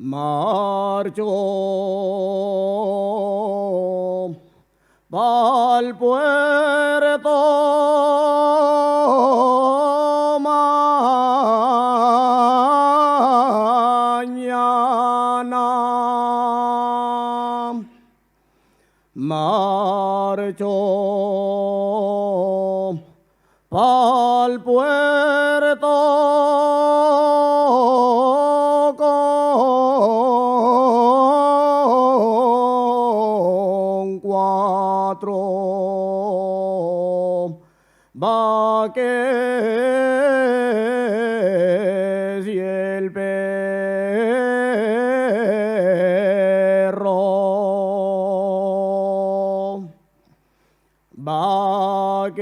Marcho pa'l puerto mañana. Marcho pa'l puerto con 4 vaques y el perro. Vaques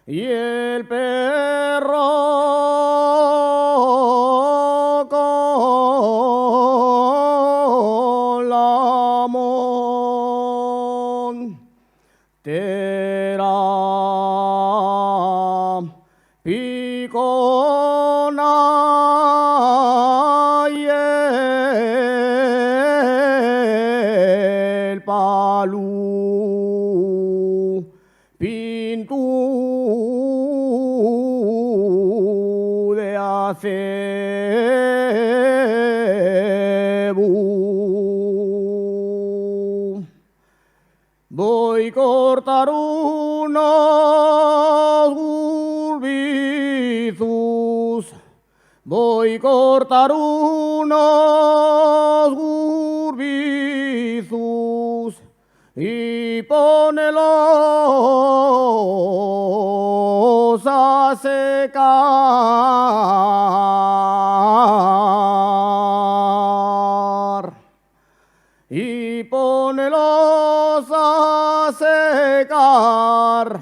y el perro con la montera picona y el palú pintú de acebo. Voy a cortar unos gurbizus, voy a cortar unos gurbizus y ponelos a secar. Y ponelos a secar.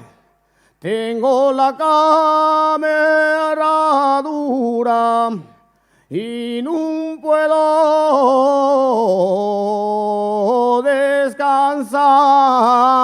Tengo la cámara dura y no puedo descansar.